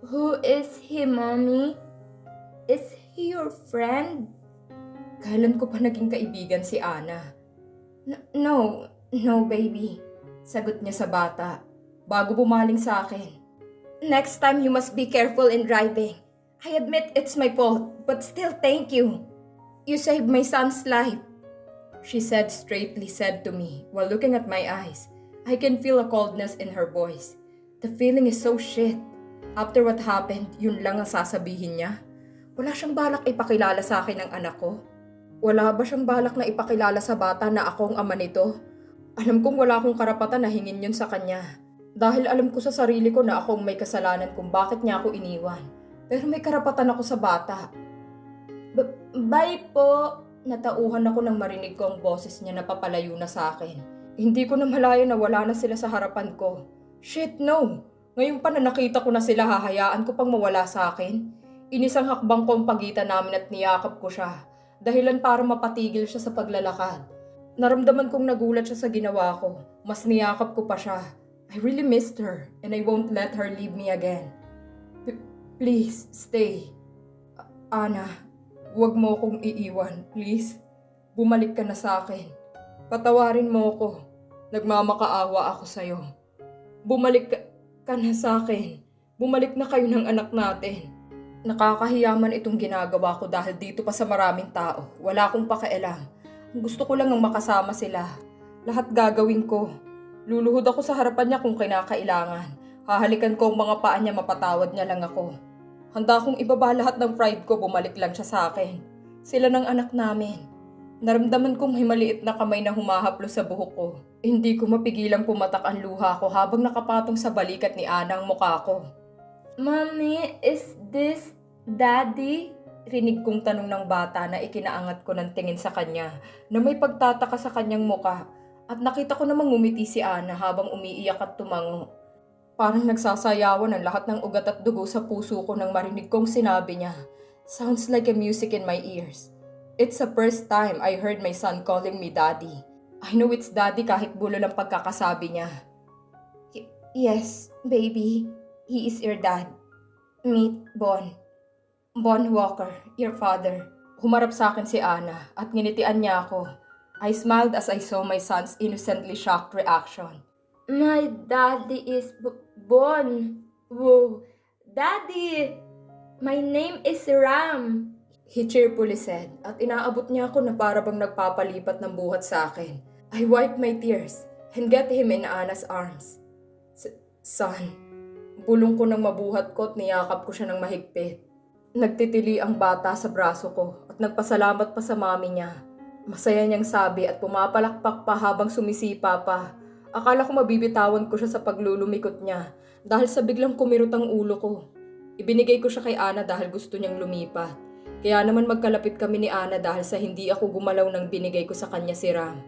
Who is he, Mommy? Is he your friend? Kailan ko pa naging kaibigan si Ana? No, no, baby. Sagot niya sa bata, bago bumaling sa akin. Next time you must be careful in driving. I admit it's my fault, but still thank you. You saved my son's life. She straightly said to me while looking at my eyes. I can feel a coldness in her voice. The feeling is so shit. After what happened, yun lang ang sasabihin niya. Wala siyang balak ipakilala sa akin ng anak ko. Wala ba siyang balak na ipakilala sa bata na ako ang ama nito? Alam kong wala akong karapatan na hingin yun sa kanya. Dahil alam ko sa sarili ko na akong may kasalanan kung bakit niya ako iniwan. Pero may karapatan ako sa bata. Bye po. Natauhan ako nang marinig ko ang boses niya na papalayo na sa akin. Hindi ko na malaya na wala na sila sa harapan ko. Shit, no! Ngayon pa na nakita ko na sila, hahayaan ko pang mawala sa akin. Inisang hakbang ko ang pagitan namin at niyakap ko siya. Dahilan para mapatigil siya sa paglalakad. Naramdaman kong nagulat siya sa ginawa ko. Mas niyakap ko pa siya. I really missed her and I won't let her leave me again. Please, stay. Ana, huwag mo akong iiwan, please. Bumalik ka na sa akin. Patawarin mo ako. Nagmamakaawa ako sa'yo. Bumalik ka na sa akin. Bumalik na kayo ng anak natin. Nakakahiyaman itong ginagawa ko dahil dito pa sa maraming tao. Wala akong pakialam. Gusto ko lang ang makasama sila. Lahat gagawin ko. Luluhod ako sa harapan niya kung kinakailangan. Hahalikan ko ang mga paa niya, mapatawad niya lang ako. Handa akong ibaba lahat ng pride ko, bumalik lang siya sa akin. Sila ng anak namin. Naramdaman kong may maliit na kamay na humahaplo sa buhok ko. Hindi ko mapigilang pumatak ang luha ko habang nakapatong sa balikat ni Ana ang mukha ko. Mommy, is this Daddy? Rinig kong tanong ng bata na ikinaangat ko ng tingin sa kanya na may pagtataka sa kanyang muka at nakita ko namang ngumiti si Ana habang umiiyak at tumango. Parang nagsasayawan ang lahat ng ugat at dugo sa puso ko nang marinig kong sinabi niya. Sounds like a music in my ears. It's the first time I heard my son calling me Daddy. I know it's Daddy kahit bulol ang pagkakasabi niya. Yes, baby. He is your dad. Meet Bon. Bon Walker, your father. Humarap sa akin si Ana at nginitian niya ako. I smiled as I saw my son's innocently shocked reaction. My daddy is Bon. Whoa. Daddy! My name is Ram. He cheerfully said at inaabot niya ako na para bang nagpapalipat ng buhat sa akin. I wiped my tears and get him in Ana's arms. Son, bulong ko ng mabuhat ko at niyakap ko siya ng mahigpit. Nagtitili ang bata sa braso ko at nagpasalamat pa sa mami niya. Masaya niyang sabi at pumapalakpak pa habang sumisipa pa. Akala ko mabibitawan ko siya sa paglulumikot niya dahil sa biglang kumirot ang ulo ko. Ibinigay ko siya kay Ana dahil gusto niyang lumipat. Kaya naman magkalapit kami ni Ana dahil sa hindi ako gumalaw nang binigay ko sa kanya si Ram.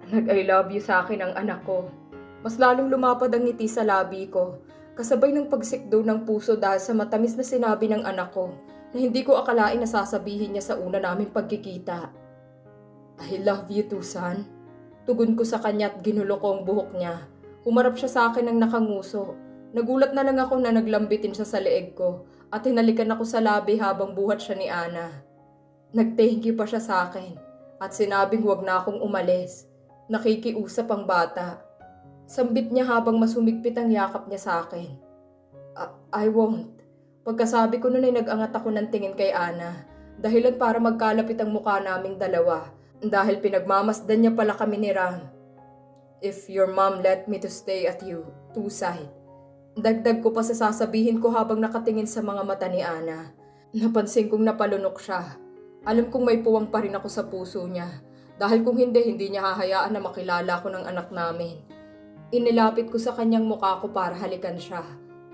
Nag-I love you sa akin ang anak ko. Mas lalong lumapad ang ngiti sa labi ko. Kasabay ng pagsikdo ng puso dahil sa matamis na sinabi ng anak ko na hindi ko akalain na sasabihin niya sa una naming pagkikita. I love you too, son. Tugon ko sa kanya at ginulo ko ang buhok niya. Humarap siya sa akin ng nakanguso. Nagulat na lang ako na naglambitin siya sa leeg ko at hinalikan ako sa labi habang buhat siya ni Ana. Nag-thank you pa siya sa akin at sinabing huwag na akong umalis. Nakikiusap ang bata. Sambit niya habang masumigpit ang yakap niya sa akin. I won't. Pagkasabi ko nun ay nag-angat ako ng tingin kay Ana. Dahilan para magkalapit ang mukha naming dalawa. Dahil pinagmamasdan niya pala kami ni Ram. If your mom let me to stay at you, two side. Dagdag ko pa sa sasabihin ko habang nakatingin sa mga mata ni Ana. Napansin kong napalunok siya. Alam kong may puwang pa rin ako sa puso niya. Dahil kung hindi niya hahayaan na makilala ko ng anak namin. Inilapit ko sa kanyang mukha ko para halikan siya.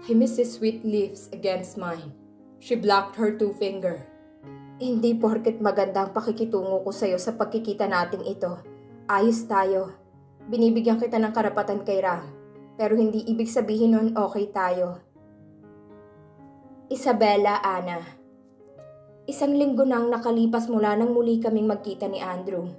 I miss his sweet lips against mine. She blocked her two finger. Hindi porket maganda ang pakikitungo ko sa'yo sa pagkikita nating ito. Ayos tayo. Binibigyan kita ng karapatan kay Ram. Pero hindi ibig sabihin nun okay tayo. Isabella, Ana. Isang linggo nang nakalipas mula nang muli kaming magkita ni Andrew.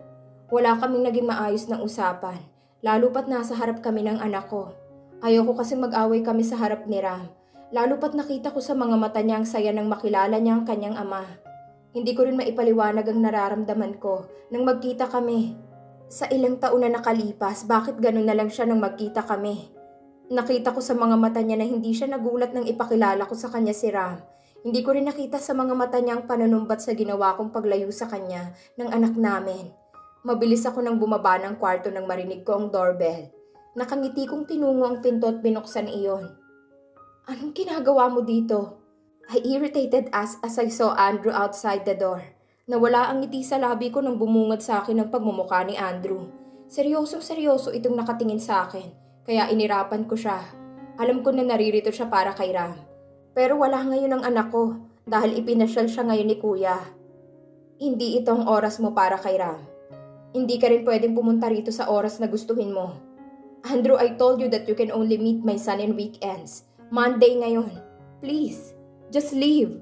Wala kaming naging maayos ng usapan. Lalo pat nasa harap kami ng anak ko. Ayoko kasi mag-away kami sa harap ni Ram. Lalo pat nakita ko sa mga mata niya ang saya nang makilala niya ang kanyang ama. Hindi ko rin maipaliwanag ang nararamdaman ko nang magkita kami. Sa ilang taon na nakalipas, bakit ganun na lang siya nang magkita kami? Nakita ko sa mga mata niya na hindi siya nagulat nang ipakilala ko sa kanya si Ram. Hindi ko rin nakita sa mga mata niya ang panunumbat sa ginawa kong paglayo sa kanya ng anak namin. Mabilis ako nang bumaba ng kwarto nang marinig ko ang doorbell. Nakangiti kong tinungo ang pinto at binuksan iyon. Anong ginagawa mo dito? I irritated as I saw Andrew outside the door. Nawala ang ngiti sa labi ko nang bumungad sa akin ang pagmumukha ni Andrew. Seryosong-seryoso itong nakatingin sa akin, kaya inirapan ko siya. Alam ko na naririto siya para kay Ram. Pero wala ngayon ang anak ko dahil ipinasyal siya ngayon ni Kuya. Hindi ito ang oras mo para kay Ram. Hindi ka rin pwedeng pumunta rito sa oras na gustuhin mo. Andrew, I told you that you can only meet my son in weekends. Monday ngayon. Please, just leave.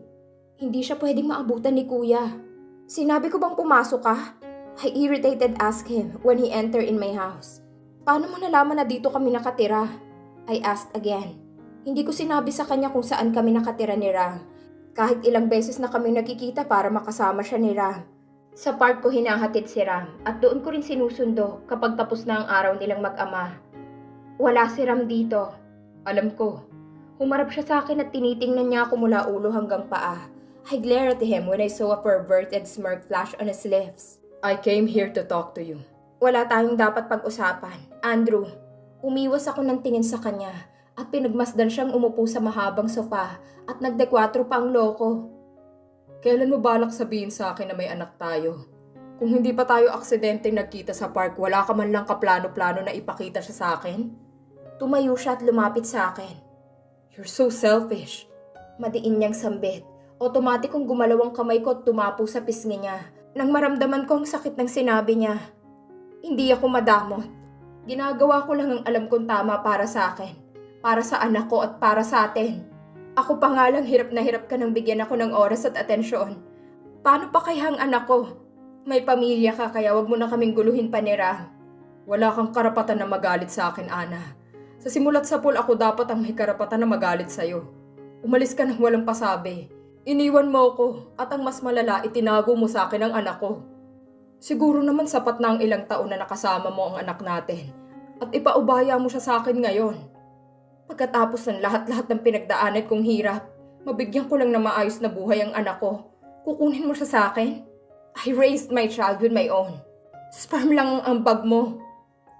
Hindi siya pwedeng maabutan ni Kuya. Sinabi ko bang pumasok ka? I irritated asked him when he entered in my house. Paano mo nalaman na dito kami nakatira? I asked again. Hindi ko sinabi sa kanya kung saan kami nakatira ni Ram. Kahit ilang beses na kami nagkikita para makasama siya ni Ram. Sa park ko hinahatid si Ram at doon ko rin sinusundo kapag tapos na ang araw nilang mag-ama. Wala si Ram dito. Alam ko. Humarap siya sa akin at tinitingnan niya ako mula ulo hanggang paa. I glared at him when I saw a perverted smirk flash on his lips. I came here to talk to you. Wala tayong dapat pag-usapan. Andrew, umiwas ako ng tingin sa kanya at pinagmasdan siyang umupo sa mahabang sofa at nagdekwatro pa ang loko. Kailan mo balak sabihin sa akin na may anak tayo? Kung hindi pa tayo aksidenteng nagkita sa park, wala ka man lang kaplano-plano na ipakita siya sa akin? Tumayo siya at lumapit sa akin. You're so selfish. Madiin niyang sambit. Otomatik kong gumalaw ang kamay ko at tumapo sa pisngi niya. Nang maramdaman ko ang sakit ng sinabi niya. Hindi ako madamot. Ginagawa ko lang ang alam kong tama para sa akin. Para sa anak ko at para sa atin. Ako pa nga lang hirap na hirap ka nang bigyan ako ng oras at atensyon. Paano pa kaya ang anak ko? May pamilya ka kaya wag mo na kaming guluhin pa ni Ram. Wala kang karapatan na magalit sa akin, Ana. Sa simula't sapul ako dapat ang may karapatan na magalit sa'yo. Umalis ka nang walang pasabi. Iniwan mo ako at ang mas malala itinago mo sa akin ang anak ko. Siguro naman sapat na ang ilang taon na nakasama mo ang anak natin at ipaubaya mo siya sa akin ngayon. Pagkatapos ng lahat-lahat ng pinagdaanan kong hirap, mabigyan ko lang na maayos na buhay ang anak ko. Kukunin mo siya sa akin? I raised my child with my own. Sperm lang ang ambag mo.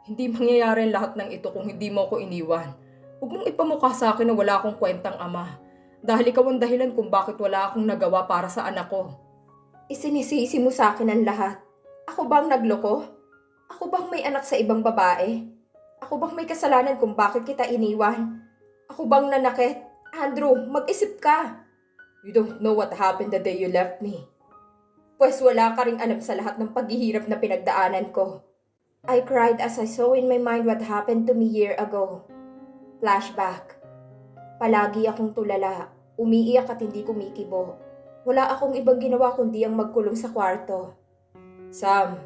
Hindi mangyayari lahat ng ito kung hindi mo ako iniwan. Huwag mong ipamukha sa akin na wala akong kwentang ama. Dahil ikaw ang dahilan kung bakit wala akong nagawa para sa anak ko. Isinisisi mo sa akin ang lahat. Ako bang nagloko? Ako bang may anak sa ibang babae? Ako bang may kasalanan kung bakit kita iniwan? Ako bang nanakit? Andrew, mag-isip ka. You don't know what happened the day you left me. Pues wala ka ring alam sa lahat ng paghihirap na pinagdaanan ko. I cried as I saw in my mind what happened to me year ago. Flashback. Palagi akong tulala, umiiyak at hindi kumikibo. Wala akong ibang ginawa kundi ang magkulong sa kwarto. Sam,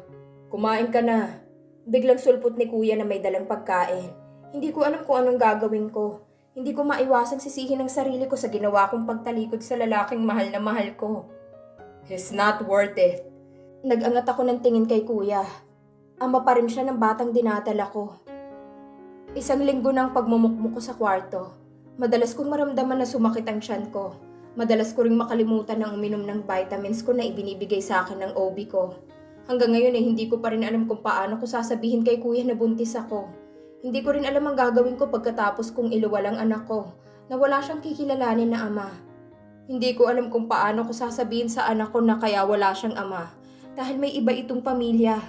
kumain ka na. Biglang sulpot ni Kuya na may dalang pagkain. Hindi ko alam kung anong gagawin ko. Hindi ko maiwasang sisihin ang sarili ko sa ginawa kong pagtalikod sa lalaking mahal na mahal ko. He's not worth it. Nag-angat ako ng tingin kay Kuya. Ama pa rin siya ng batang dinadala ko. Isang linggo ng pagmumukmuk ko sa kwarto. Madalas kong maramdaman na sumakit ang tiyan ko. Madalas ko ring makalimutan ng uminom ng vitamins ko na ibinibigay sa akin ng OB ko. Hanggang ngayon ay hindi ko pa rin alam kung paano ko sasabihin kay Kuya na buntis ako. Hindi ko rin alam ang gagawin ko pagkatapos kong iluwal ang anak ko na wala siyang kikilalanin na ama. Hindi ko alam kung paano ko sasabihin sa anak ko na kaya wala siyang ama dahil may iba itong pamilya.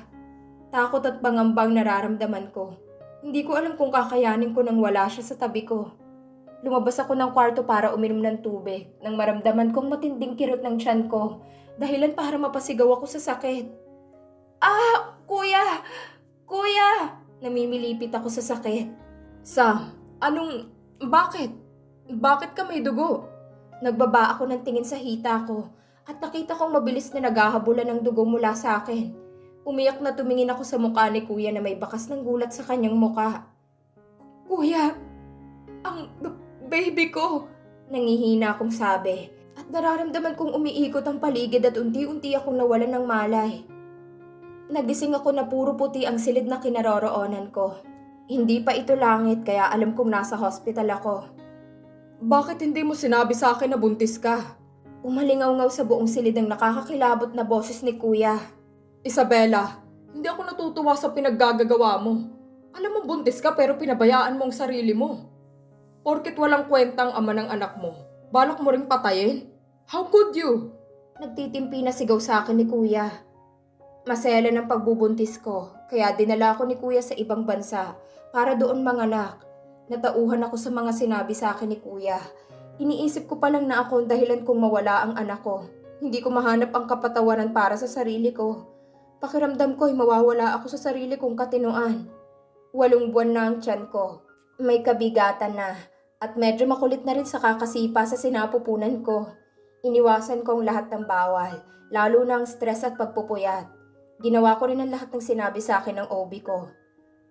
Takot at pangambang nararamdaman ko. Hindi ko alam kung kakayanin ko nang wala siya sa tabi ko. Lumabas ako ng kwarto para uminom ng tubig nang maramdaman kong matinding kirot ng tiyan ko, dahilan para mapasigaw ako sa sakit. Ah! Kuya! Kuya! Namimilipit ako sa sakit. Sam, bakit? Bakit ka may dugo? Nagbaba ako ng tingin sa hita ko at nakita kong mabilis na naghahabulan ng dugo mula sa akin. Umiyak na tumingin ako sa mukha ni Kuya na may bakas ng gulat sa kanyang mukha. Kuya, ang baby ko, Nangihina akong sabi at nararamdaman kong umiikot ang paligid at unti-unti akong nawalan ng malay. Nagising ako na puro puti ang silid na kinaroroonan ko. Hindi pa ito langit kaya alam kong nasa hospital ako. Bakit hindi mo sinabi sa akin na buntis ka? Umalingaw-ngaw sa buong silid ang nakakakilabot na boses ni Kuya. Isabela, hindi ako natutuwa sa pinaggagawa mo. Alam mo buntis ka pero pinabayaan mo ang sarili mo. Porket walang kwentang ama ng anak mo, balak mo ring patayin? How could you? Nagtitimpi na sigaw sa akin ni Kuya. Masela ng pagbubuntis ko, kaya dinala ko ni Kuya sa ibang bansa para doon manganak. Natauhan ako sa mga sinabi sa akin ni Kuya. Iniisip ko pa lang na ako ang dahilan kung mawala ang anak ko. Hindi ko mahanap ang kapatawaran para sa sarili ko. Pakiramdam ko ay mawawala ako sa sarili kong katinuan. 8 buwan na ang tiyan ko. May kabigatan na at medyo makulit na rin sa kakasipa sa sinapupunan ko. Iniwasan ko ang lahat ng bawal, lalo na ang stress at pagpupuyat. Ginawa ko rin ang lahat ng sinabi sa akin ng OB ko.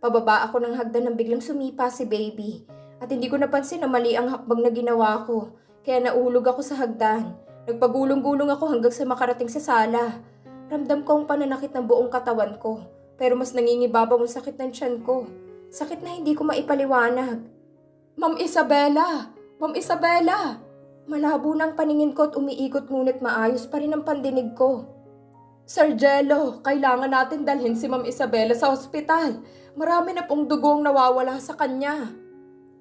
Pababa ako ng hagdan nang biglang sumipa si baby at hindi ko napansin na mali ang hakbang na ginawa ko. Kaya naulog ako sa hagdan. Nagpagulong-gulong ako hanggang sa makarating sa sala. Ramdam ko ang pananakit ng buong katawan ko pero mas nangingibabaw ang sakit ng tiyan ko. Sakit na hindi ko maipaliwanag. Ma'am Isabela! Ma'am Isabela! Malabo na ang paningin ko at umiikot ngunit maayos pa rin ang pandinig ko. Sir Jello, kailangan natin dalhin si Ma'am Isabela sa ospital. Marami na pong dugong nawawala sa kanya.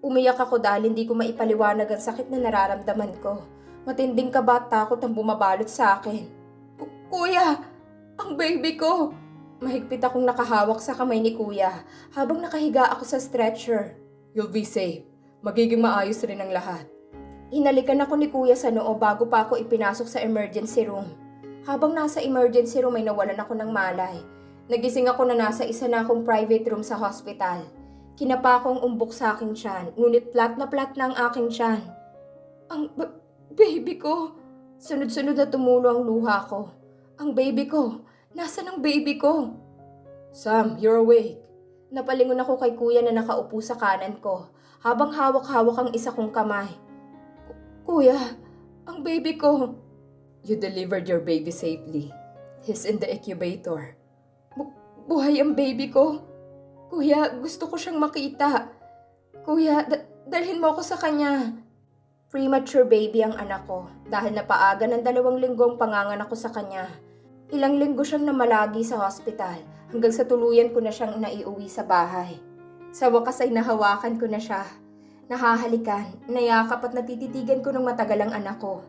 Umiyak ako dahil hindi ko maipaliwanag ang sakit na nararamdaman ko. Matinding kaba at takot ang bumabalot sa akin. Kuya, ang baby ko! Mahigpit akong nakahawak sa kamay ni Kuya habang nakahiga ako sa stretcher. You'll be safe. Magiging maayos rin ang lahat. Hinalikan ako ni Kuya sa noo bago pa ako ipinasok sa emergency room. Habang nasa emergency room ay nawalan ako ng malay. Nagising ako na nasa isa na akong private room sa hospital. Kinapa akong umbok sa aking tiyan, ngunit plat na ang aking tiyan. Ang baby ko! Sunod-sunod na tumulo ang luha ko. Ang baby ko! Nasaan ang baby ko? Sam, you're awake. Napalingon ako kay Kuya na nakaupo sa kanan ko, habang hawak-hawak ang isa kong kamay. Kuya, ang baby ko! You delivered your baby safely. He's in the incubator. Buhay ang baby ko. Kuya, gusto ko siyang makita. Kuya, dalhin mo ako sa kanya. Premature baby ang anak ko dahil napaaga ng 2 linggong panganganak ko sa kanya. Ilang linggo siyang namalagi sa hospital hanggang sa tuluyan ko na siyang naiuwi sa bahay. Sa wakas ay nahawakan ko na siya. Nahahalikan, nayakap at natititigan ko ng matagal ang anak ko.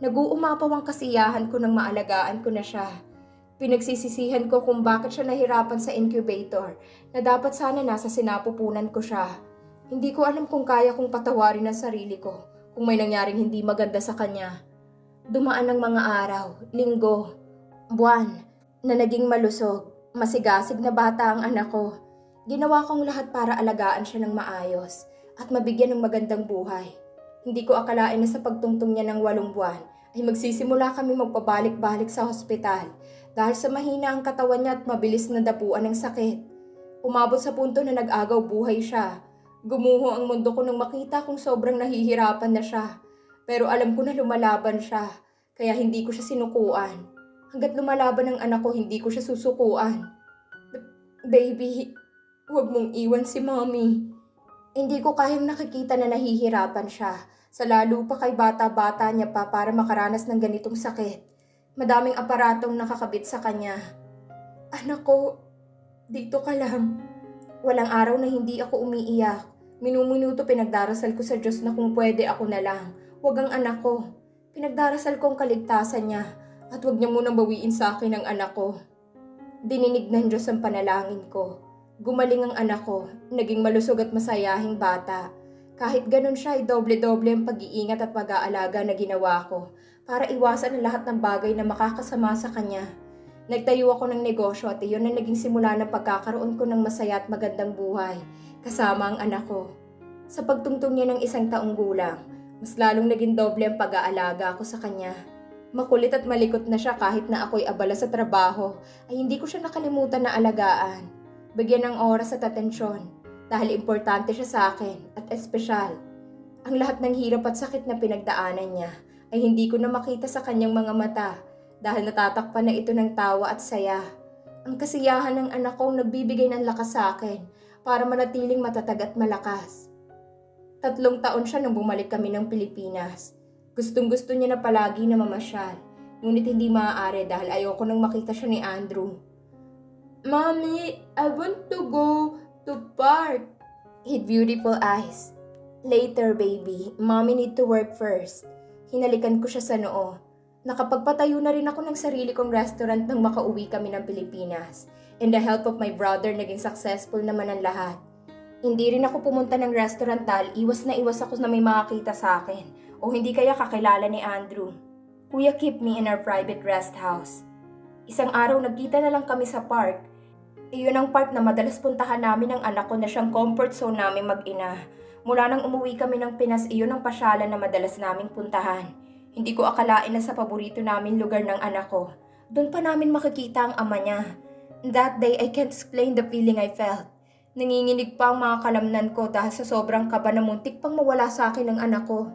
Nag-uumapaw ang kasiyahan ko nang maalagaan ko na siya. Pinagsisisihan ko kung bakit siya nahirapan sa incubator na dapat sana nasa sinapupunan ko siya. Hindi ko alam kung kaya kong patawarin ang sarili ko kung may nangyaring hindi maganda sa kanya. Dumaan ang mga araw, linggo, buwan na naging malusog, masigasig na bata ang anak ko. Ginawa kong lahat para alagaan siya ng maayos at mabigyan ng magandang buhay. Hindi ko akalain na sa pagtungtong niya ng 8 buwan ay magsisimula kami magpabalik-balik sa hospital dahil sa mahina ang katawan niya at mabilis na dapuan ng sakit. Umabot sa punto na nag-agaw buhay siya. Gumuho ang mundo ko nang makita kong sobrang nahihirapan na siya. Pero alam ko na lumalaban siya, kaya hindi ko siya sinukuan. Hanggat lumalaban ang anak ko, hindi ko siya susukuan. Baby, huwag mong iwan si Mommy. Hindi ko kayang nakikita na nahihirapan siya. Sa lalo pa kay bata-bata niya pa para makaranas ng ganitong sakit. Madaming aparatong nakakabit sa kanya. Anak ko, dito ka lang. Walang araw na hindi ako umiiyak. Minuminuto pinagdarasal ko sa Diyos na kung pwede ako na lang. Huwag ang anak ko. Pinagdarasal ko ang kaligtasan niya at huwag niya munang bawiin sa akin ang anak ko. Dininig ng Diyos ang panalangin ko. Gumaling ang anak ko, naging malusog at masayahing bata. Kahit ganun siya ay doble-doble ang pag-iingat at pag-aalaga na ginawa ko para iwasan ang lahat ng bagay na makakasama sa kanya. Nagtayo ako ng negosyo at iyon na naging simula ng pagkakaroon ko ng masaya at magandang buhay kasama ang anak ko. Sa pagtungtong niya ng 1 taong gulang, mas lalong naging doble ang pag-aalaga ko sa kanya. Makulit at malikot na siya kahit na ako'y abala sa trabaho ay hindi ko siya nakalimutan na alagaan. Bigyan ng oras at atensyon dahil importante siya sa akin at espesyal. Ang lahat ng hirap at sakit na pinagdaanan niya ay hindi ko na makita sa kanyang mga mata dahil natatakpan na ito ng tawa at saya. Ang kasiyahan ng anak kong nagbibigay ng lakas sa akin para manatiling matatag at malakas. 3 taon siya nung bumalik kami ng Pilipinas. Gustong-gusto niya na palagi na mamasyal, ngunit hindi maaari dahil ayoko nang makita siya ni Andrew. "Mommy, I want to go to park." He had beautiful eyes. "Later, baby. Mommy need to work first." Hinalikan ko siya sa noo. Nakapagpatayo na rin ako ng sarili kong restaurant nang makauwi kami ng Pilipinas. And the help of my brother, naging successful naman ang lahat. Hindi rin ako pumunta ng restaurant dahil iwas na iwas ako na may makakita sa akin o hindi kaya kakilala ni Andrew. Kuya keep me in our private rest house. Isang araw nagkita na lang kami sa park. Iyon ang park na madalas puntahan namin ng anak ko na siyang comfort zone namin mag-ina. Mula nang umuwi kami ng Pinas, iyon ang pasyalan na madalas naming puntahan. Hindi ko akalain na sa paborito namin lugar ng anak ko, doon pa namin makikita ang ama niya. That day, I can't explain the feeling I felt. Nanginginig pa ang mga kalamnan ko dahil sa sobrang kaba na muntik pang mawala sa akin ng anak ko.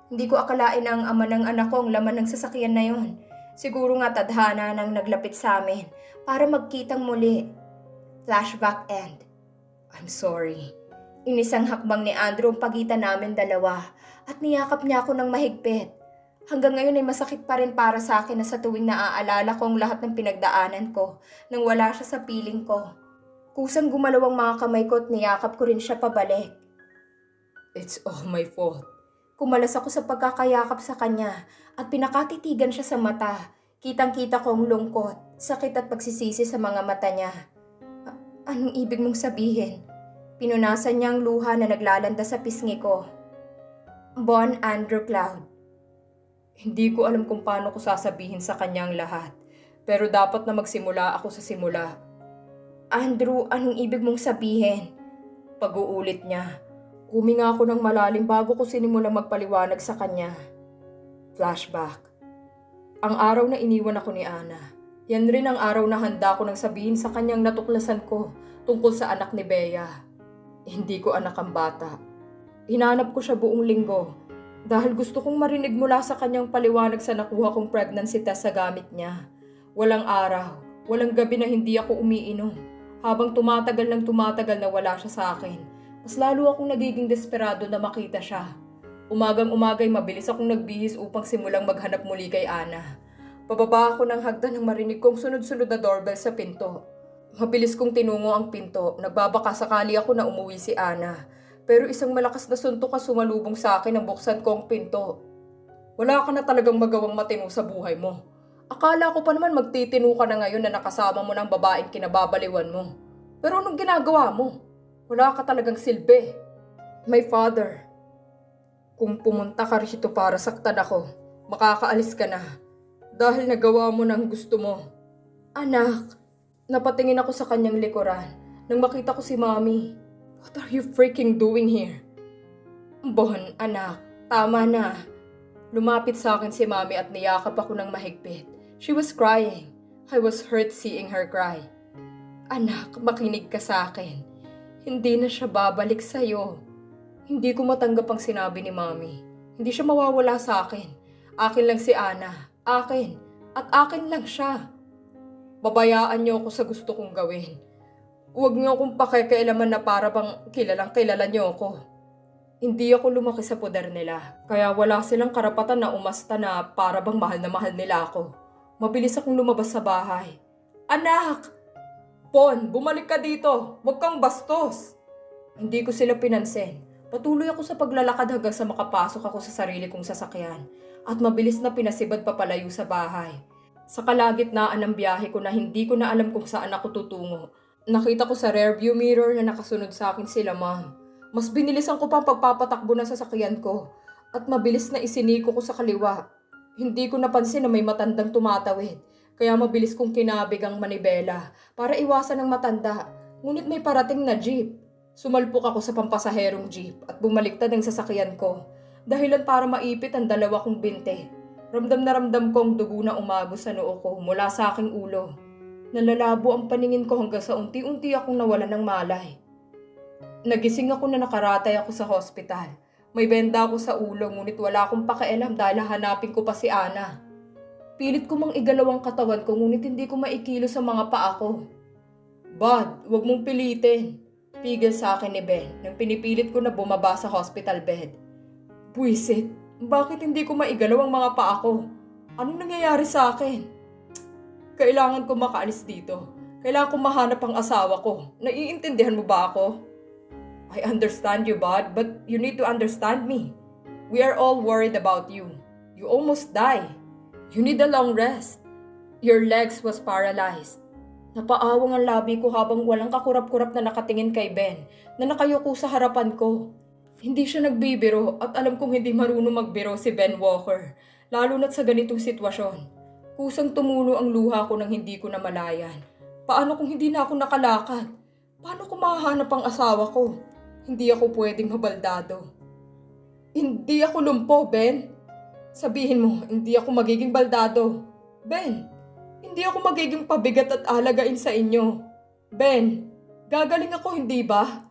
Hindi ko akalain na ang ama ng anak ko ang laman ng sasakyan na yon. Siguro nga tadhana nang naglapit sa amin para magkitang muli. Flashback end. I'm sorry. Inisang hakbang ni Andrew ang pagitan namin dalawa at niyakap niya ako ng mahigpit. Hanggang ngayon ay masakit pa rin para sa akin na sa tuwing naaalala ko ang lahat ng pinagdaanan ko nang wala siya sa piling ko. Kusang gumalaw ang mga kamay ko at niyakap ko rin siya pabalik. It's all my fault. Kumalas ako sa pagkakayakap sa kanya at pinakatitigan siya sa mata. Kitang-kita ko ang lungkot, sakit at pagsisisi sa mga mata niya. Anong ibig mong sabihin? Pinunasan niya ang luha na naglalanda sa pisngi ko. Bon Andrew Cloud. Hindi ko alam kung paano ko sasabihin sa kanya ang lahat. Pero dapat na magsimula ako sa simula. Andrew, anong ibig mong sabihin? Pag-uulit niya. Huminga ako ng malalim bago ko sinimulang magpaliwanag sa kanya. Flashback. Ang araw na iniwan ako ni Ana. Yan rin ang araw na handa ko nang sabihin sa kanyang natuklasan ko tungkol sa anak ni Bea. Hindi ko anak ang bata. Hinanap ko siya buong linggo dahil gusto kong marinig mula sa kanyang paliwanag sa nakuha kong pregnancy test sa gamit niya. Walang araw, walang gabi na hindi ako umiinom. Habang tumatagal na wala siya sa akin. Mas lalo akong nagiging desperado na makita siya. Umagang-umagay mabilis akong nagbihis upang simulang maghanap muli kay Ana. Pababa ako ng hagdan nang marinig kong sunod-sunod na doorbell sa pinto. Mabilis kong tinungo ang pinto, nagbabaka sakali ako na umuwi si Ana. Pero isang malakas na suntok ang sumalubong sa akin nang buksan ko ang pinto. Wala ka na talagang magawang matino sa buhay mo. Akala ko pa naman magtitino ka na ngayon na nakasama mo ng babaeng kinababaliwan mo. Pero anong ginagawa mo? Wala ka talagang silbi. My father. Kung pumunta ka rito para saktan ako, makakaalis ka na. Dahil nagawa mo ng gusto mo. Anak. Napatingin ako sa kanyang likuran nang makita ko si Mommy. What are you freaking doing here? Bon, anak. Tama na. Lumapit sa akin si Mommy at niyakap ako ng mahigpit. She was crying. I was hurt seeing her cry. Anak, makinig ka sa akin. Hindi na siya babalik sa'yo. Hindi ko matanggap ang sinabi ni Mommy. Hindi siya mawawala sa akin. Akin lang si Ana. Akin. At akin lang siya. Babayaan niyo ako sa gusto kong gawin. Huwag niyo akong pakikialaman na para bang kilalang kilala niyo ako. Hindi ako lumaki sa poder nila. Kaya wala silang karapatan na umasta na para bang mahal na mahal nila ako. Mabilis akong lumabas sa bahay. Anak! Pon, bumalik ka dito. Huwag kang bastos. Hindi ko sila pinansin. Patuloy ako sa paglalakad hanggang sa makapasok ako sa sarili kong sasakyan. At mabilis na pinasibad papalayo sa bahay. Sa kalagitnaan ng biyahe ko na hindi ko na alam kung saan ako tutungo. Nakita ko sa rearview mirror na nakasunod sa akin sila Mom. Mas binilisan ko pang pagpapatakbo ng sasakyan ko. At mabilis na isiniko ko sa kaliwa. Hindi ko napansin na may matandang tumatawid. Kaya mabilis kong kinabig ang manibela para iwasan ng matanda. Ngunit may parating na jeep. Sumalpok ako sa pampasaherong jeep at bumaliktad ang sasakyan ko. Dahilan para maipit ang dalawa kong binte. Ramdam na ramdam kong dugo na umagos sa noo ko mula sa aking ulo. Nalalabo ang paningin ko hanggang sa unti-unti akong nawalan ng malay. Nagising ako na nakaratay ako sa hospital. May benda ako sa ulo ngunit wala akong pakialam dahil hanapin ko pa si Ana. Pilit ko mang igalaw ang katawan ko ngunit hindi ko maikilo sa mga paa ko. Bud, huwag mong pilitin. Pigil sa akin ni Ben nang pinipilit ko na bumaba sa hospital bed. Buisit, bakit hindi ko maigalaw ang mga paa ko? Anong nangyayari sa akin? Kailangan ko makaalis dito. Kailangan ko mahanap ang asawa ko. Naiintindihan mo ba ako? I understand you, Bud, but you need to understand me. We are all worried about you. You almost die. You need a long rest. Your legs was paralyzed. Napaawang ang labi ko habang walang kakurap-kurap na nakatingin kay Ben na nakayuko sa harapan ko. Hindi siya nagbibiro at alam kong hindi marunong magbiro si Ben Walker, lalo na't sa ganitong sitwasyon. Kusang tumulo ang luha ko nang hindi ko namalayan. Paano kung hindi na ako nakalakad? Paano ko mahahanap ang asawa ko? Hindi ako pwedeng mabaldado. Hindi ako lumpo, Ben. Sabihin mo, hindi ako magiging baldado. Ben, hindi ako magiging pabigat at alagain sa inyo. Ben, gagaling ako, hindi ba?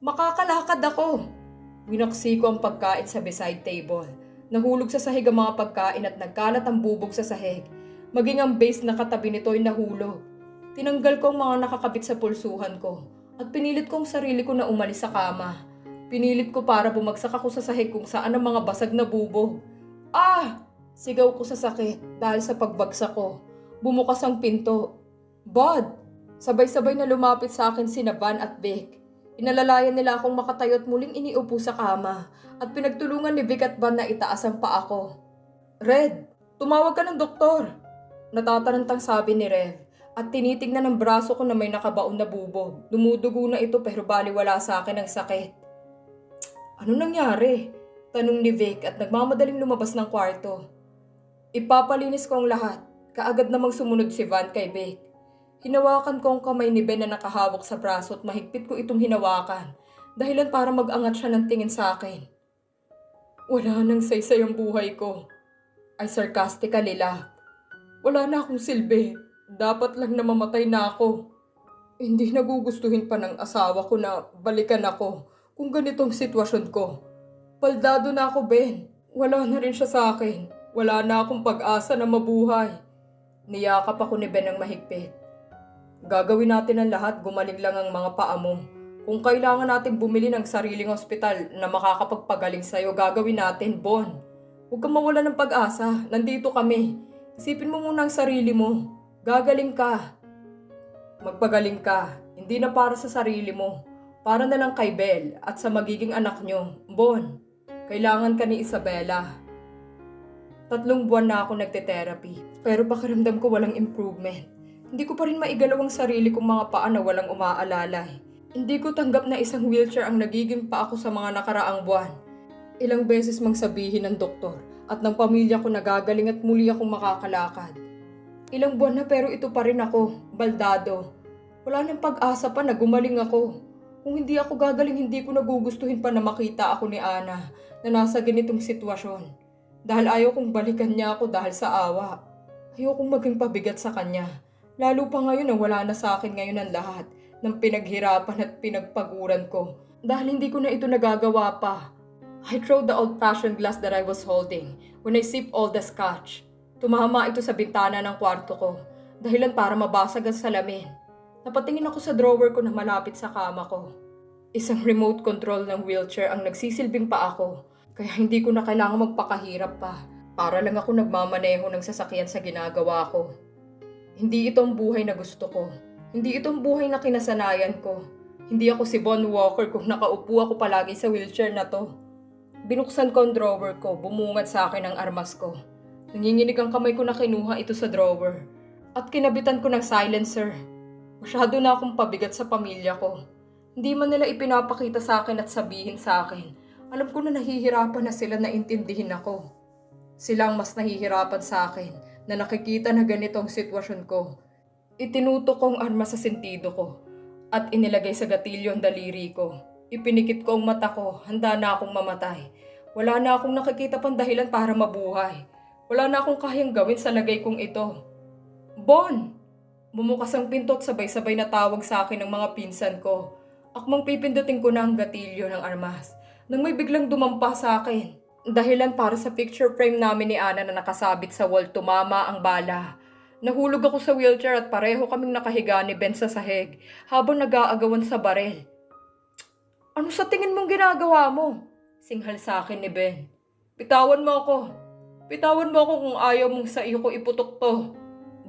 Makakalakad ako. Winaksi ko ang pagkain sa beside table. Nahulog sa sahig ang mga pagkain at nagkalat ang bubog sa sahig. Maging ang base na katabi nito ay nahulog. Tinanggal ko ang mga nakakabit sa pulsuhan ko at pinilit ko ang sarili ko na umalis sa kama. Pinilit ko para bumagsak ako sa sahig kung saan ang mga basag na bubog. Ah! Sigaw ko sa sakit dahil sa pagbagsak ko. Bumukas ang pinto. Bud! Sabay-sabay na lumapit sa akin sina Van at Vic. Inalalayan nila akong makatayo at muling iniupo sa kama at pinagtulungan ni Vic at Van na itaas ang paa ko. Red! Tumawag ka ng doktor! Natatarantang sabi ni Rev. At tinitignan ng braso ko na may nakabaon na bubog. Dumudugo na ito pero baliwala sa akin ang sakit. Ano nangyari? Tanong ni Vic at nagmamadaling lumabas ng kwarto. Ipapalinis ko ang lahat. Kaagad namang sumunod si Van kay Vic. Hinawakan ko ang kamay ni Ben na nakahawak sa braso at mahigpit ko itong hinawakan. Dahilan para mag-angat siya ng tingin sa akin. Wala nang saysay ang buhay ko. I sarcastically laughed. Wala na akong silbi. Dapat lang na mamatay na ako. Hindi nagugustuhin pa ng asawa ko na balikan ako kung ganitong sitwasyon ko. Baldado na ako, Ben. Wala na rin siya sa akin. Wala na akong pag-asa na mabuhay. Niyakap ako ni Ben ng mahigpit. Gagawin natin ang lahat, gumaling lang ang mga paa mo. Kung kailangan natin bumili ng sariling ospital na makakapagpagaling sa'yo, gagawin natin, Bon. Huwag kang mawala ng pag-asa. Nandito kami. Isipin mo muna ang sarili mo. Gagaling ka. Magpagaling ka. Hindi na para sa sarili mo. Para na lang kay Belle at sa magiging anak nyo. Bon, kailangan ka ni Isabela. 3 buwan na ako nagte-therapy. Pero pakiramdam ko walang improvement. Hindi ko pa rin maigalaw ang sarili kong mga paa na walang umaalalay. Hindi ko tanggap na isang wheelchair ang nagiging pa ako sa mga nakaraang buwan. Ilang beses mang sabihin ng doktor at ng pamilya ko na gagaling at muli akong makakalakad. Ilang buwan na pero ito pa rin ako, baldado. Wala nang pag-asa pa na gumaling ako. Kung hindi ako gagaling, hindi ko nagugustuhin pa na makita ako ni Ana na nasa ganitong sitwasyon. Dahil ayaw kong balikan niya ako dahil sa awa. Ayaw kong maging pabigat sa kanya. Lalo pa ngayon na wala na sa akin ngayon ang lahat ng pinaghirapan at pinagpaguran ko. Dahil hindi ko na ito nagagawa pa. I threw the old-fashioned glass that I was holding when I sipped all the scotch. Tumama ito sa bintana ng kwarto ko, dahilan para mabasag ang salamin. Napatingin ako sa drawer ko na malapit sa kama ko. Isang remote control ng wheelchair ang nagsisilbing pa ako, kaya hindi ko na kailangan magpakahirap pa. Para lang ako nagmamaneho ng sasakyan sa ginagawa ko. Hindi ito ang buhay na gusto ko. Hindi ito ang buhay na kinasanayan ko. Hindi ako si Bon Walker kung nakaupo ako palagi sa wheelchair na to. Binuksan ko ang drawer ko, bumungad sa akin ang armas ko. Nanginginig ang kamay ko na kinuha ito sa drawer. At kinabitan ko ng silencer. Masyado na akong pabigat sa pamilya ko. Hindi man nila ipinapakita sa akin at sabihin sa akin. Alam ko na nahihirapan na sila na intindihin ako. Sila ang mas nahihirapan sa akin na nakikita na ganito ang sitwasyon ko. Itinutok ko ang armas sa sentido ko at inilagay sa gatilyo ang daliri ko. Ipinikit ko ang mata ko, handa na akong mamatay. Wala na akong nakikita pang dahilan para mabuhay. Wala na akong kayang gawin sa lagay kong ito. Bon! Bumukas ang pinto at sabay-sabay na tawag sa akin ng mga pinsan ko. Akmang pipindutin ko na ang gatilyo ng armas. nang may biglang dumampa sa akin. Dahilan para sa picture frame namin ni Ana na nakasabit sa wall, tumama ang bala. Nahulog ako sa wheelchair at pareho kaming nakahiga ni Ben sa sahig habang nag-aagawan sa barel. Ano sa tingin mong ginagawa mo? Singhal sa akin ni Ben. Bitawan mo ako. Bitawan mo ako kung ayaw mong sa iyo ko iputok to.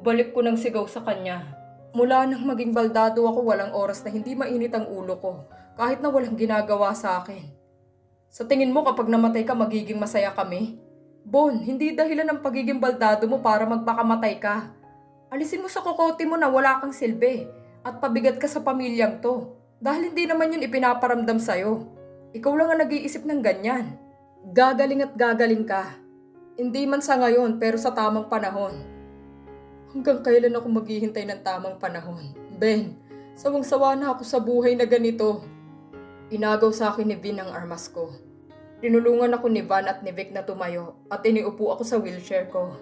Balik ko ng sigaw sa kanya. Mula nang maging baldado ako, walang oras na hindi mainit ang ulo ko kahit na walang ginagawa sa akin. Sa tingin mo kapag namatay ka magiging masaya kami? Bon, hindi dahilan ng pagiging baldado mo para magpakamatay ka. Alisin mo sa kokote mo na wala kang silbi at pabigat ka sa pamilyang to dahil hindi naman yun ipinaparamdam sa'yo. Ikaw lang ang nag-iisip ng ganyan. Gagaling at gagaling ka. Hindi man sa ngayon pero sa tamang panahon. Hanggang kailan ako maghihintay ng tamang panahon? Ben, sawang-sawa na ako sa buhay na ganito. Inagaw sa akin ni Vin ang armas ko. Tinulungan ako ni Van at ni Vic na tumayo at iniupo ako sa wheelchair ko.